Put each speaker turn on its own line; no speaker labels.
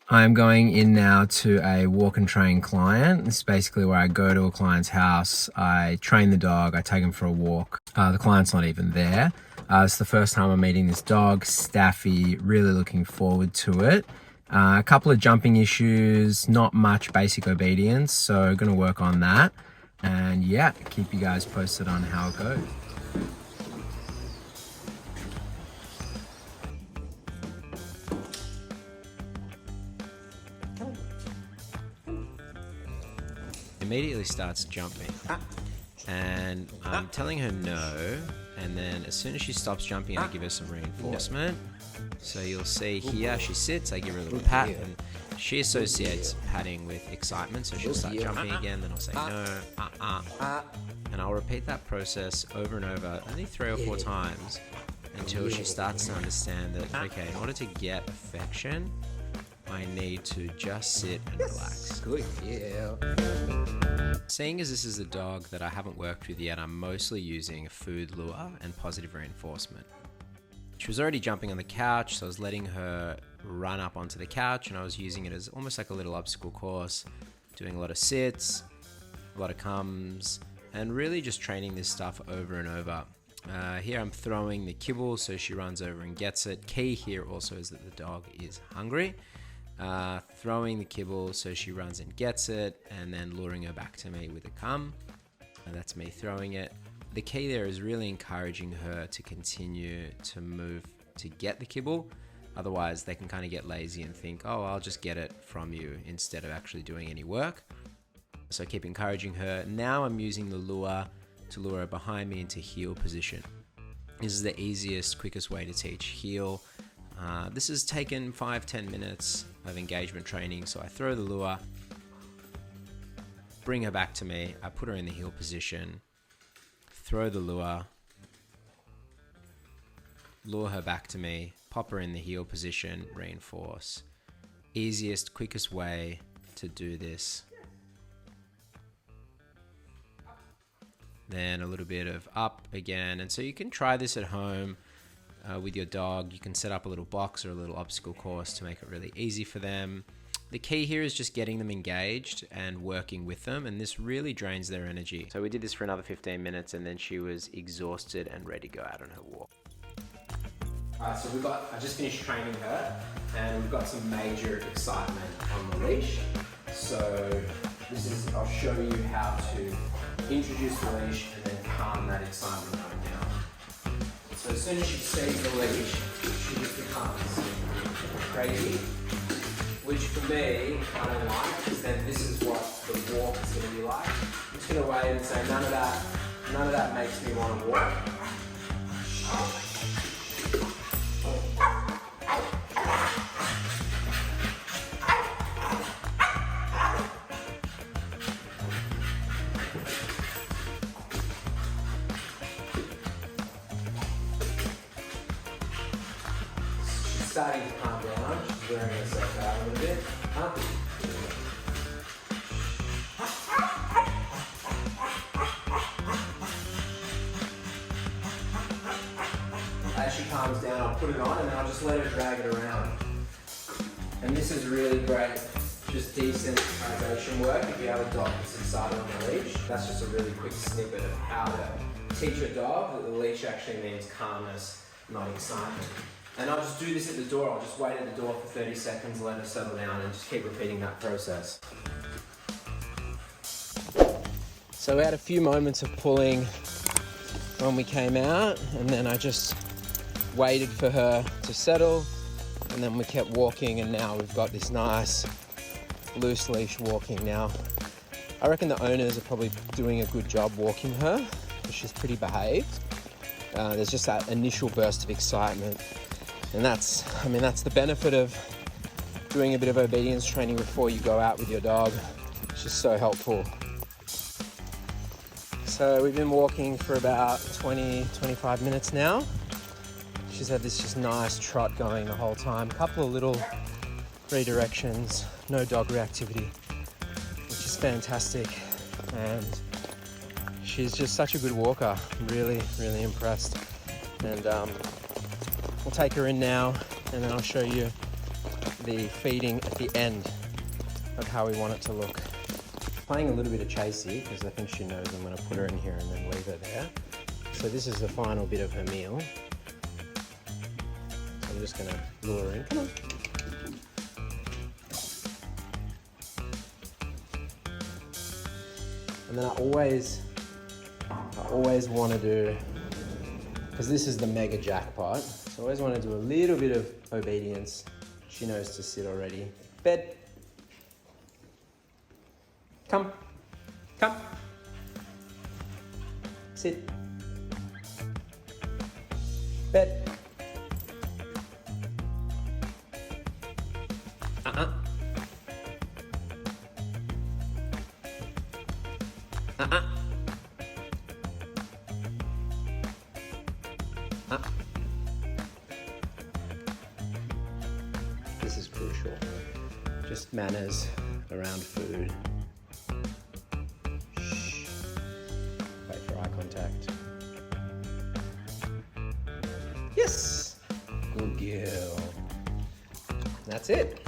I'm going in now to a walk and train client. This is basically where I go to a client's house, I train the dog, I take him for a walk. The client's not even there. It's the first time I'm meeting this dog, Staffy, really looking forward to it. A couple of jumping issues, not much basic obedience, so gonna work on that. And yeah, keep you guys posted on how it goes. Immediately starts jumping, and I'm telling her no, and then as soon as she stops jumping, I give her some reinforcement. So you'll see here, she sits, I give her a little pat, and she associates patting with excitement, so she'll start jumping again, then I'll say no, and I'll repeat that process over and over, only 3 or 4 times, until she starts to understand that, okay, in order to get affection, I need to just sit and relax.
Good, yeah.
Seeing as this is a dog that I haven't worked with yet, I'm mostly using a food lure and positive reinforcement. She was already jumping on the couch, so I was letting her run up onto the couch, and I was using it as almost like a little obstacle course, doing a lot of sits, a lot of comes, and really just training this stuff over and over. Here I'm throwing the kibble, so she runs over and gets it. Key here also is that the dog is hungry. Throwing the kibble so she runs and gets it, and then luring her back to me with a come, and that's me throwing it. The key there is really encouraging her to continue to move to get the kibble, otherwise they can kind of get lazy and think, oh, I'll just get it from you, instead of actually doing any work. So keep encouraging her. Now I'm using the lure to lure her behind me into heel position. This is the easiest, quickest way to teach heel. This has taken 5-10 minutes of engagement training, so I throw the lure, bring her back to me, I put her in the heel position, throw the lure her back to me, pop her in the heel position, reinforce. Easiest, quickest way to do this. Then a little bit of up again, and so you can try this at home. With your dog, you can set up a little box or a little obstacle course to make it really easy for them. The key here is just getting them engaged and working with them, and this really drains their energy. So we did this for another 15 minutes, and then she was exhausted and ready to go out on her walk. Alright, so I just finished training her, and we've got some major excitement on the leash. So I'll show you how to introduce the leash and then calm that excitement going down. So as soon as she sees the leash, she just becomes crazy, which for me, I don't like, because then this is what the walk is going to be like. I'm just going to wait and say, none of that makes me want to walk. Starting to calm down, she's wearing herself out a little bit. As she calms down, I'll put it on and then I'll just let her drag it around. And this is really great, just desensitization work if you have a dog that's excited on the leash. That's just a really quick snippet of how to teach a dog that the leash actually means calmness, not excitement. And I'll just do this at the door. I'll just wait at the door for 30 seconds, let her settle down, and just keep repeating that process. So we had a few moments of pulling when we came out, and then I just waited for her to settle, and then we kept walking, and now we've got this nice loose leash walking now. I reckon the owners are probably doing a good job walking her, because she's pretty behaved. There's just that initial burst of excitement. And that's the benefit of doing a bit of obedience training before you go out with your dog. It's just so helpful. So we've been walking for about 20-25 minutes now. She's had this just nice trot going the whole time. Couple of little redirections, no dog reactivity, which is fantastic. And she's just such a good walker. I'm really, really impressed. And we'll take her in now, and then I'll show you the feeding at the end of how we want it to look. Playing a little bit of chasey because I think she knows I'm going to put her in here and then leave her there. So this is the final bit of her meal. So I'm just going to lure her in. Come on. And then I always want to do, because this is the mega jackpot, so I always want to do a little bit of obedience. She knows to sit already. Bed. Come. Come. Sit. Bed. Uh-uh. Uh-uh. This is crucial. Just manners around food. Shh. Wait for eye contact. Yes! Good girl. That's it.